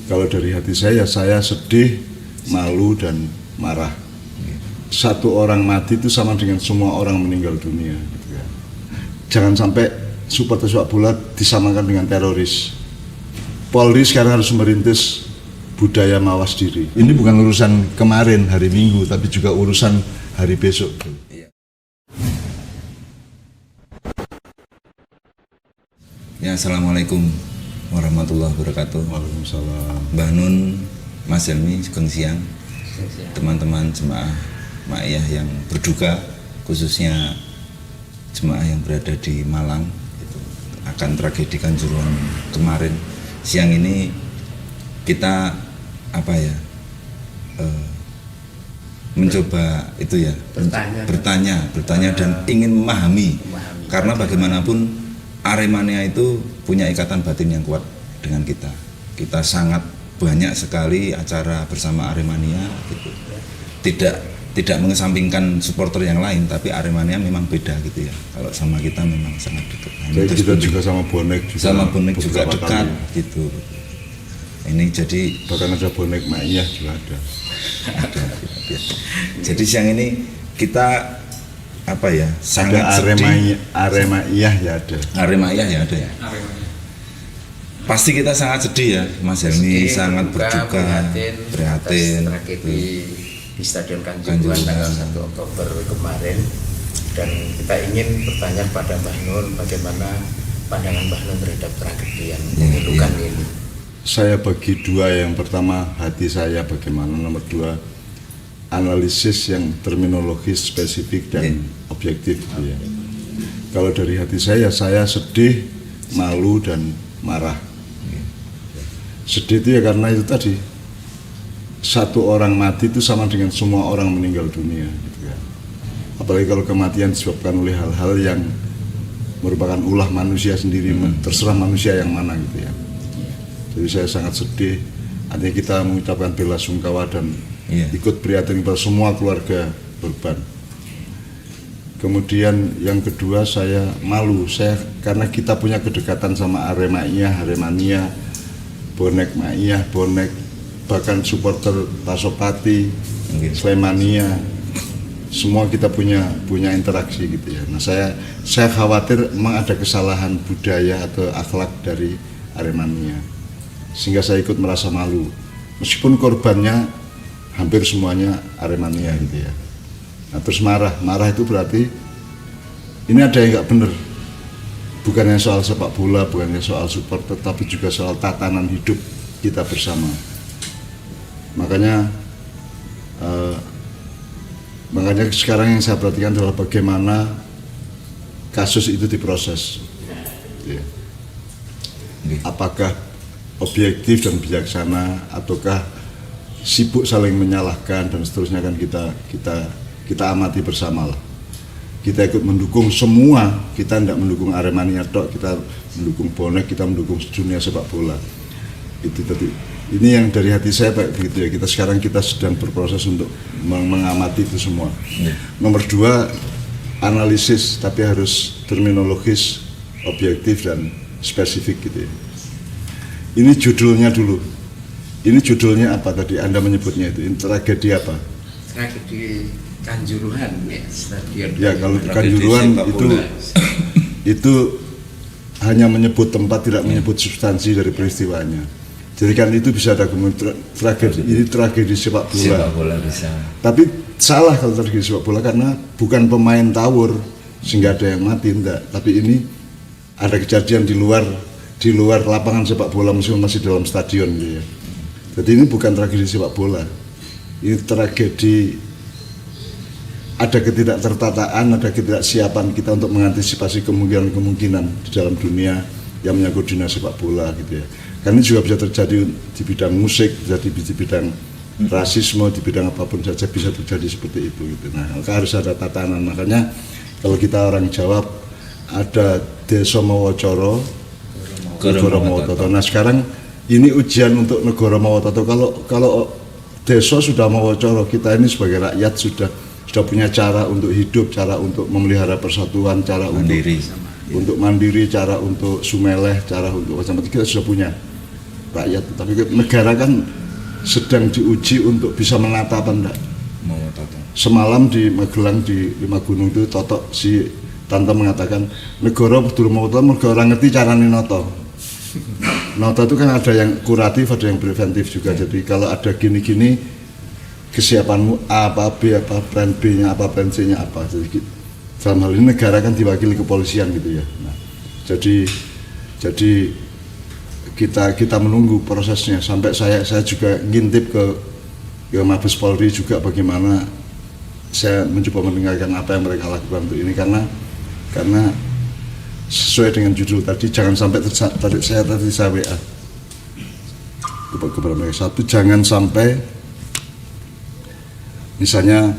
Kalau dari hati saya sedih, malu dan marah. Satu orang mati itu sama dengan semua orang meninggal dunia. Gitu ya. Jangan sampai supporter sepak bola disamakan dengan teroris. Polri sekarang harus merintis budaya mawas diri. Ini bukan urusan kemarin hari Minggu, tapi juga urusan hari besok. Ya, assalamualaikum warahmatullahi wabarakatuh. Waalaikumsalam. Mbah Nun, Mas Helmi, sugeng siang. Teman-teman jemaah Ma'iyah yang berduka, khususnya jemaah yang berada di Malang, itu akan tragedi Kanjuruhan kemarin. Siang ini kita mencoba itu ya, bertanya dan ingin memahami. Karena bagaimanapun Aremania itu punya ikatan batin yang kuat dengan kita. Kita sangat banyak sekali acara bersama Aremania gitu. Tidak mengesampingkan supporter yang lain, tapi Aremania memang beda gitu ya. Kalau sama kita memang sangat dekat. Jadi kita juga sama bonek juga dekat gitu. Ini jadi bahkan ada bonek Ma'iyah juga ada. Jadi siang ini kita sangat Aremania ya ada. Aremania ya ada ya. Pasti kita sangat sedih ya, Mas Helmi, sangat berduka, prihatin tragedi di Stadion Kanjuruhan tanggal 1 Oktober kemarin. Dan kita ingin bertanya kepada Mbah Nun, bagaimana pandangan Mbah Nun terhadap tragedi yang memilukan ini. Saya bagi dua, yang pertama hati saya bagaimana, nomor dua analisis yang terminologis spesifik dan objektif gitu ya. Kalau dari hati saya sedih, malu dan marah. Sedih itu ya karena itu tadi, satu orang mati itu sama dengan semua orang meninggal dunia gitu ya. Apalagi kalau kematian disebabkan oleh hal-hal yang merupakan ulah manusia sendiri, terserah manusia yang mana gitu ya. Jadi saya sangat sedih, artinya kita mengucapkan bela sungkawa dan ikut prihatin kepada semua keluarga korban. Kemudian yang kedua saya malu, karena kita punya kedekatan sama Aremania, bonek Ma'iyah, bonek bahkan supporter Pasopati, Slemania, semua kita punya interaksi gitu ya. Nah saya khawatir memang ada kesalahan budaya atau akhlak dari Aremania, sehingga saya ikut merasa malu, meskipun korbannya hampir semuanya Aremania gitu ya. Nah terus marah itu berarti ini ada yang nggak benar, bukannya soal sepak bola, bukannya soal supporter, tapi juga soal tatanan hidup kita bersama. Makanya sekarang yang saya perhatikan adalah bagaimana kasus itu diproses ya. Apakah objektif dan bijaksana, ataukah sibuk saling menyalahkan dan seterusnya, kan kita amati bersama lah. Kita ikut mendukung semua, kita tidak mendukung Aremania tok, kita mendukung bonek, kita mendukung dunia sepak bola. Itu tadi. Ini yang dari hati saya Pak begitu ya. Kita sedang berproses untuk mengamati itu semua. Nomor dua, analisis, tapi harus terminologis, objektif dan spesifik gitu ya. Ini judulnya dulu. Ini judulnya apa tadi Anda menyebutnya itu? Ini tragedi apa? Tragedi Kanjuruhan ya, stadion. Ya, kalau Kanjuruhan itu hanya menyebut tempat, tidak menyebut substansi dari peristiwanya. Jadi kan itu bisa ada tragedi, ini tragedi sepak bola. Bisa. Tapi salah kalau tragedi sepak bola, karena bukan pemain tawur sehingga ada yang mati, enggak. Tapi ini ada kejadian di luar lapangan sepak bola, meskipun masih dalam stadion gitu ya. Jadi ini bukan tragedi sepak bola, ini tragedi, ada ketidaktertataan, ada ketidaksiapan kita untuk mengantisipasi kemungkinan-kemungkinan di dalam dunia yang menyangkut dunia sepak bola gitu ya. Karena ini juga bisa terjadi di bidang musik, jadi di bidang rasisme, di bidang apapun saja bisa terjadi seperti itu gitu. Nah, maka harus ada tatanan. Makanya kalau kita orang Jawa ada Desa Mawacoro, Negara Mawototo. Nah sekarang ini ujian untuk Negara Mawototo. Kalau desa sudah Mawacoro, kita ini sebagai rakyat sudah punya cara untuk hidup, cara untuk memelihara persatuan, cara untuk mandiri, cara untuk sumeleh, cara untuk macam-macam, kita sudah punya. rakyat, tapi negara kan sedang diuji untuk bisa menata apa enggak. Mau tata. Semalam di Magelang di Lima Gunung itu Toto si tante mengatakan negara kudu mau mergo ora ngerti carane nata. Nata itu kan ada yang kuratif, ada yang preventif juga. Jadi kalau ada gini-gini kesiapanmu A apa B apa plan B-nya apa plan C-nya apa. Jadi dalam hal ini negara kan diwakili kepolisian gitu ya. Nah, jadi kita menunggu prosesnya sampai saya juga ngintip ke Mabes Polri juga bagaimana saya mencoba mendengarkan apa yang mereka lakukan untuk ini karena sesuai dengan judul tadi jangan sampai saya WA kepada mereka. Satu, jangan sampai misalnya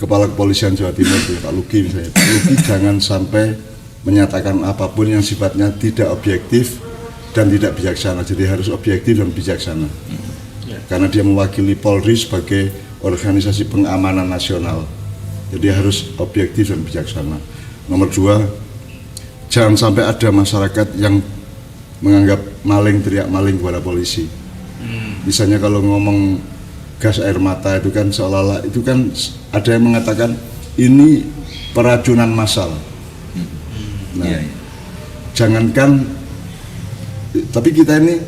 Kepala Kepolisian Jawa Timur Pak Luki misalnya, Pak Luki jangan sampai menyatakan apapun yang sifatnya tidak objektif dan tidak bijaksana. Jadi harus objektif dan bijaksana karena dia mewakili Polri sebagai organisasi pengamanan nasional, jadi harus objektif dan bijaksana. Nomor 2, jangan sampai ada masyarakat yang menganggap maling teriak maling kepada polisi. Misalnya kalau ngomong gas air mata itu kan seolah-olah itu kan ada yang mengatakan ini peracunan massal. Nah, jangankan, tapi kita ini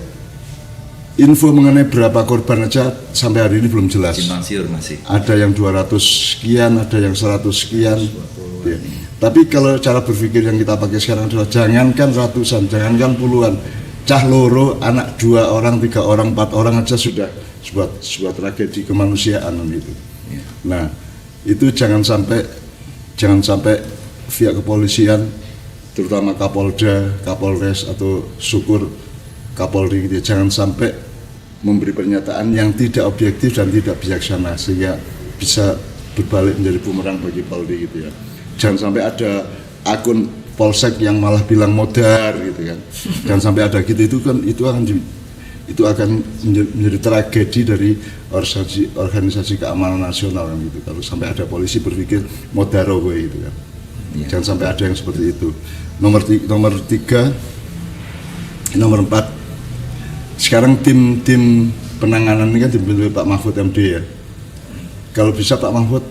info mengenai berapa korban aja sampai hari ini belum jelas. Simpang siur masih. Ada yang 200 sekian, ada yang 100 sekian. Ya. Tapi kalau cara berpikir yang kita pakai sekarang adalah jangankan ratusan, jangankan puluhan, cah loro, anak 2 orang, 3 orang, 4 orang aja sudah sebuah tragedi kemanusiaan itu. Ya. Nah, itu jangan sampai pihak kepolisian, terutama Kapolda, Kapolres atau syukur Kapolri gitu, jangan sampai memberi pernyataan yang tidak objektif dan tidak bijaksana sehingga bisa berbalik menjadi bumerang bagi Polri gitu ya. Jangan sampai ada akun polsek yang malah bilang modar gitu kan. Jangan sampai ada gitu, itu akan menjadi tragedi dari organisasi keamanan nasional kan gitu. Kalau sampai ada polisi berpikir modaro gitu kan. Ya. Jangan sampai ada yang seperti itu. Nomor 4, sekarang tim penanganan ini kan dibentuk oleh Pak Mahfud MD ya. Kalau bisa Pak Mahfud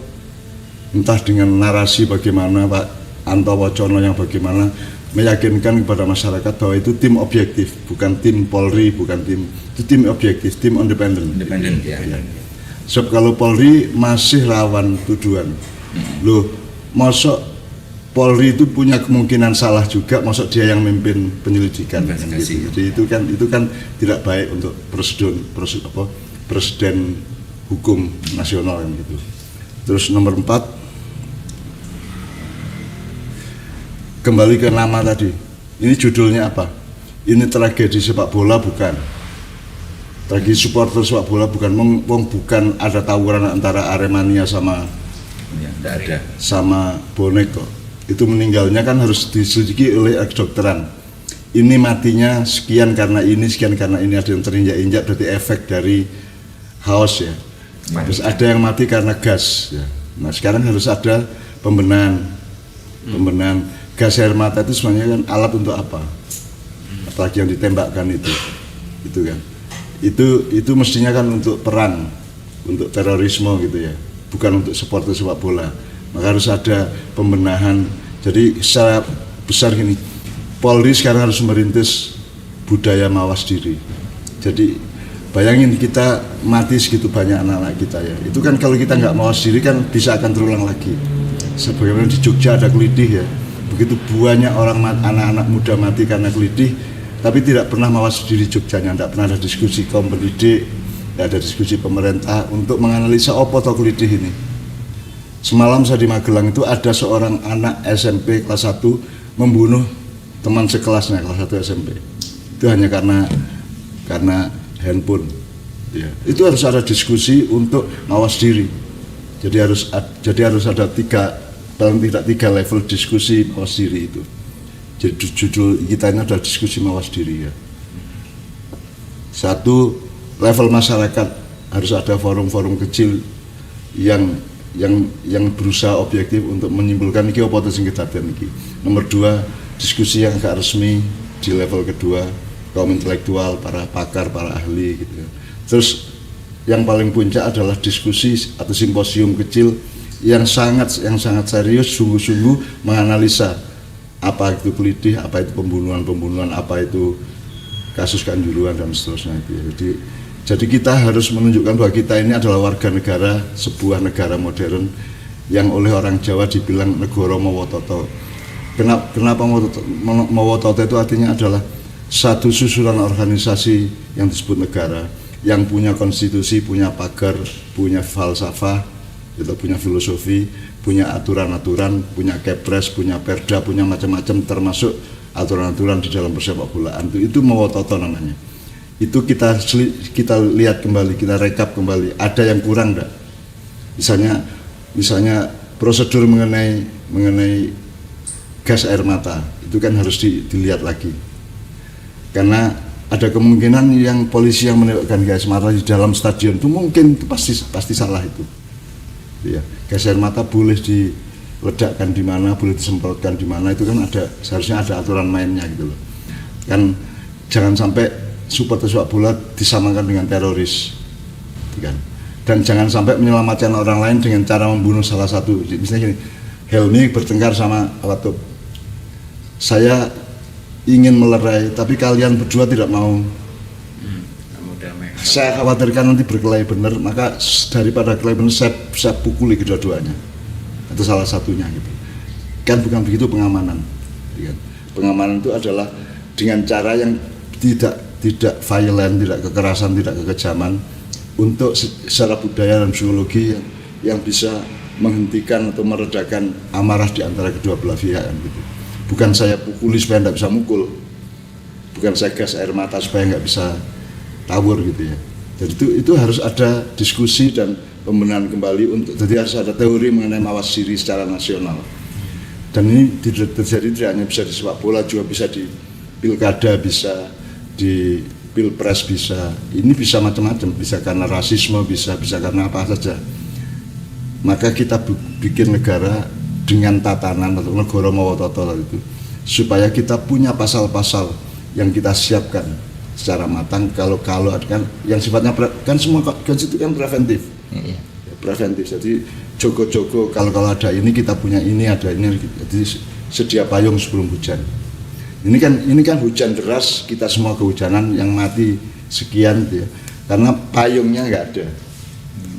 entah dengan narasi bagaimana, Pak Anto Wacono yang bagaimana meyakinkan kepada masyarakat bahwa itu tim objektif, bukan tim Polri, itu tim objektif, tim independen. Ya. Sebab kalau Polri masih rawan tuduhan. Loh, masuk Polri itu punya kemungkinan salah juga, masuk dia yang memimpin penyelidikan gitu. Jadi itu kan tidak baik untuk presiden hukum nasional kan gitu. Terus nomor 4, kembali ke nama tadi. Ini judulnya apa? Ini tragedi sepak bola bukan? Tragedi supporter sepak bola bukan? Bukan ada tawuran antara Aremania sama bonek kok. Itu meninggalnya kan harus diselidiki oleh kedokteran. Ini matinya sekian karena ini, ada yang terinjak-injak, berarti efek dari haus ya. Terus ada yang mati karena gas ya. Nah sekarang harus ada pembenahan. Gas air mata itu sebenarnya kan alat untuk apa? Apalagi yang ditembakkan itu kan. Itu mestinya kan untuk perang, untuk terorisme gitu ya, bukan untuk supporter sepak bola. Maka harus ada pembenahan. Jadi secara besar gini, Polri sekarang harus merintis budaya mawas diri. Jadi bayangin kita mati segitu banyak anak-anak kita ya. Itu kan kalau kita nggak mawas diri kan bisa akan terulang lagi. Sebagaimana di Jogja ada kelitih ya. Begitu banyak orang anak-anak muda mati karena kelitih, tapi tidak pernah mawas diri Jogjanya, tidak pernah ada diskusi kaum pendidik, tidak ada diskusi pemerintah untuk menganalisa apa toh kelitih ini. Semalam saya di Magelang itu ada seorang anak SMP kelas 1 membunuh teman sekelasnya kelas 1 SMP. Itu hanya karena handphone. Ya. Itu harus ada diskusi untuk mawas diri. Jadi harus ada paling tidak 3 level diskusi mawas diri itu. Jadi judul kita ini adalah diskusi mawas diri ya. 1, level masyarakat harus ada forum-forum kecil yang berusaha objektif untuk menyimpulkan iki apa sing kejadian iki. Nomor 2, diskusi yang agak resmi di level kedua. kaum intelektual, para pakar, para ahli gitu. Terus yang paling puncak adalah diskusi atau simposium kecil yang sangat serius, sungguh-sungguh menganalisa apa itu kelitih, apa itu pembunuhan, apa itu kasus Kanjuruhan dan seterusnya itu. Jadi kita harus menunjukkan bahwa kita ini adalah warga negara, sebuah negara modern yang oleh orang Jawa dibilang negara Mawototo. Kenapa Mawototo itu artinya adalah satu susunan organisasi yang disebut negara, yang punya konstitusi, punya pagar, punya falsafah, itu punya filosofi, punya aturan-aturan, punya kepres, punya perda, punya macam-macam, termasuk aturan-aturan di dalam persepak bolaan. Itu Mawototo namanya. Itu kita lihat kembali, kita rekap kembali. Ada yang kurang enggak? Misalnya prosedur mengenai gas air mata itu kan harus dilihat lagi. Karena ada kemungkinan yang polisi yang menembakkan gas air mata di dalam stadion itu mungkin itu pasti salah itu. Ya, gas air mata boleh diledakkan di mana, boleh disemprotkan di mana, itu kan seharusnya ada aturan mainnya gitu loh. Kan jangan sampai supporter sepak bola disamakan dengan teroris, kan? Dan jangan sampai menyelamatkan orang lain dengan cara membunuh salah satu. Misalnya gini, Helmi bertengkar sama Awatub. Saya ingin melerai, tapi kalian berdua tidak mau. Saya khawatirkan nanti berkelahi benar, maka daripada kelahi benar saya pukuli kedua-duanya. Itu salah satunya gitu. Kan bukan begitu pengamanan. Pengamanan itu adalah dengan cara yang tidak violent, tidak kekerasan, tidak kekejaman, untuk secara budaya dan psikologi yang bisa menghentikan atau meredakan amarah di antara kedua belah pihak gitu. Bukan saya pukuli supaya tidak bisa mukul, bukan saya gas air mata supaya nggak bisa tawur gitu ya. Jadi itu harus ada diskusi dan pembenahan kembali jadi harus ada teori mengenai mawas diri secara nasional. Dan ini terjadi tidak hanya bisa di sepak bola, juga bisa di pilkada, bisa di pilpres, bisa ini bisa macam-macam, bisa karena rasisme, bisa karena apa saja. Maka kita bikin negara dengan tatanan atau negara Mawototo itu, supaya kita punya pasal-pasal yang kita siapkan secara matang. Kalau kan yang sifatnya kan semua konstitusi kan preventif, preventif. Jadi jogo-jogo kalau ada ini kita punya ini, ada ini, jadi sedia payung sebelum hujan. Ini kan hujan deras, kita semua kehujanan, yang mati sekian gitu ya, karena payungnya nggak ada.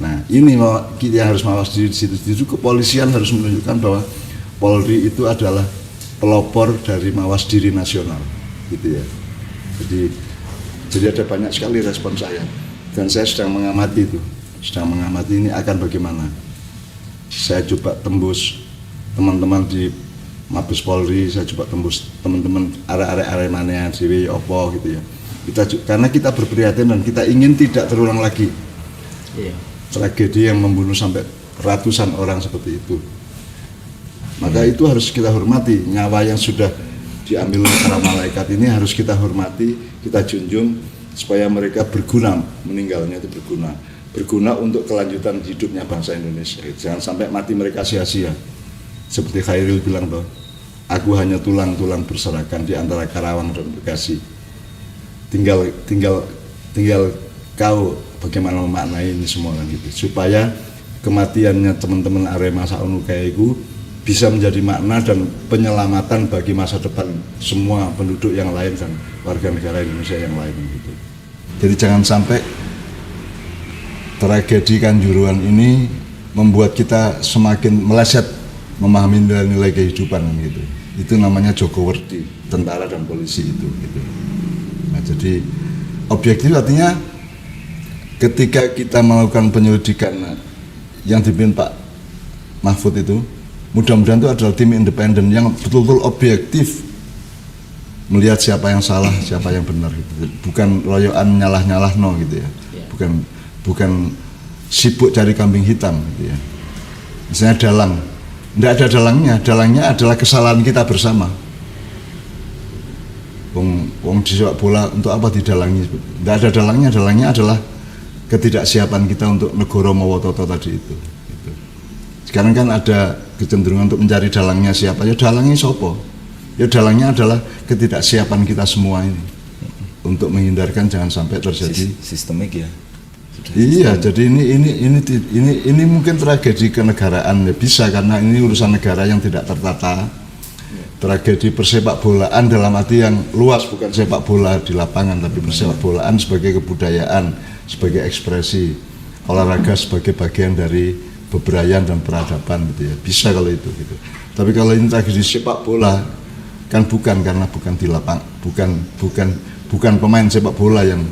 Nah ini kita harus mawas diri di situ. Kepolisian harus menunjukkan bahwa Polri itu adalah pelopor dari mawas diri nasional, gitu ya. Jadi ada banyak sekali respon saya, dan saya sedang mengamati ini akan bagaimana. Saya coba tembus teman-teman di Mabes Polri, saya coba tembus teman-teman arek-arek Aremania, Dewi, Opo gitu ya. Karena kita berprihatin dan kita ingin tidak terulang lagi. Tragedi yang membunuh sampai ratusan orang seperti itu. Maka itu harus kita hormati. Nyawa yang sudah diambil oleh para malaikat ini harus kita hormati, kita junjung, supaya mereka berguna, meninggalnya itu berguna untuk kelanjutan hidupnya bangsa Indonesia. Jangan sampai mati mereka sia-sia. Seperti Khairil bilang bahwa aku hanya tulang-tulang berserakan di antara Karawang dan Bekasi. Tinggal kau bagaimana memaknai ini semua kan gitu, supaya kematiannya teman-teman Arema saunu kaiku bisa menjadi makna dan penyelamatan bagi masa depan semua penduduk yang lain dan warga negara Indonesia yang lain gitu. Jadi jangan sampai tragedi Kanjuruhan ini membuat kita semakin meleset memahami nilai-nilai kehidupan gitu. Itu namanya Jogowerdi, tentara dan polisi itu gitu. Nah, jadi objektif artinya ketika kita melakukan penyelidikan yang dipimpin Pak Mahfud itu, mudah-mudahan itu adalah tim independen yang betul-betul objektif melihat siapa yang salah, siapa yang benar gitu. Bukan royoan nyalah-nyalah no gitu ya. Bukan sibuk cari kambing hitam gitu ya. Misalnya dalang, tidak ada dalangnya adalah kesalahan kita bersama. Wong di sepak bola untuk apa didalangi? Tidak ada dalangnya adalah ketidaksiapan kita untuk negara Mawototo tadi itu. Gitu. Sekarang kan ada kecenderungan untuk mencari dalangnya siapa? Ya dalangnya sopo? Ya dalangnya adalah ketidaksiapan kita semua ini. untuk menghindarkan jangan sampai terjadi sistemik ya. Sudah iya, jadi ini mungkin tragedi kenegaraan ya, bisa karena ini urusan negara yang tidak tertata. Tragedi persepak bolaan dalam arti yang luas, bukan sepak bola di lapangan tapi persepak bolaan sebagai kebudayaan, sebagai ekspresi olahraga, sebagai bagian dari bebrayan dan peradaban gitu ya. Bisa kalau itu gitu. Tapi kalau ini tragedi sepak bola kan bukan, karena bukan di lapang, bukan pemain sepak bola yang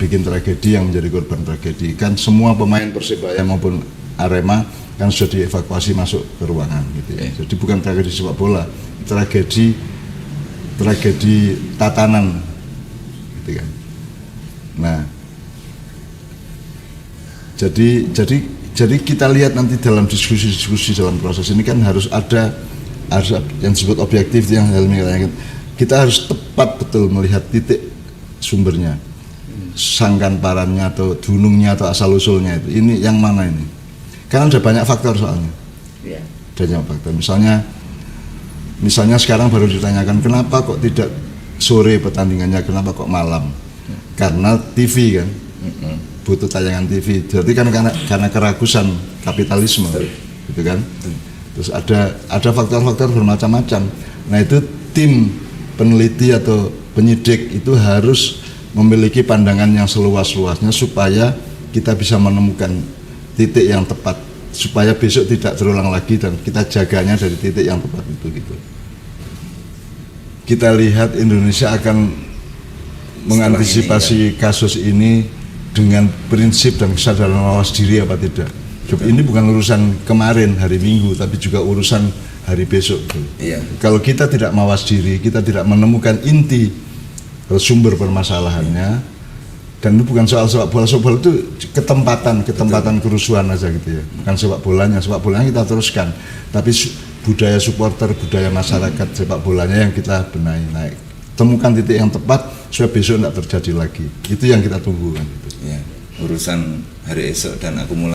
bikin tragedi, yang menjadi korban tragedi. Kan semua pemain Persebaya maupun Arema kan sudah dievakuasi masuk ke ruangan gitu ya. Jadi bukan tragedi sepak bola, tragedi tatanan gitu kan. Nah, jadi kita lihat nanti dalam diskusi dalam proses ini kan harus ada yang disebut objektif, yang Helmi katakan. Kita harus tepat betul melihat titik sumbernya, sangkan parannya atau dunungnya atau asal usulnya itu. Ini yang mana ini? Karena ada banyak faktor soalnya. Iya. Banyak faktor. Misalnya sekarang baru ditanyakan kenapa kok tidak sore pertandingannya, kenapa kok malam? Karena TV kan, butuh tayangan TV. Jadi kan karena keragusan kapitalisme, gitu kan. Terus ada faktor-faktor bermacam-macam. Nah itu tim peneliti atau penyidik itu harus memiliki pandangan yang seluas-luasnya supaya kita bisa menemukan titik yang tepat, supaya besok tidak terulang lagi dan kita jaganya dari titik yang tepat itu gitu. Kita lihat Indonesia akan mengantisipasi kasus ini dengan prinsip dan kesadaran mawas diri apa tidak. Ini bukan urusan kemarin hari Minggu, tapi juga urusan hari besok. Iya. Kalau kita tidak mawas diri, kita tidak menemukan inti sumber permasalahannya. Dan itu bukan soal sepak bola itu ketempatan kerusuhan aja gitu ya. Bukan sepak bolanya kita teruskan. Tapi budaya supporter, budaya masyarakat sepak bolanya yang kita benahi. Nah, temukan titik yang tepat supaya besok tidak terjadi lagi. Itu yang kita tunggu kan. Gitu. Ya, urusan hari esok dan akumulasi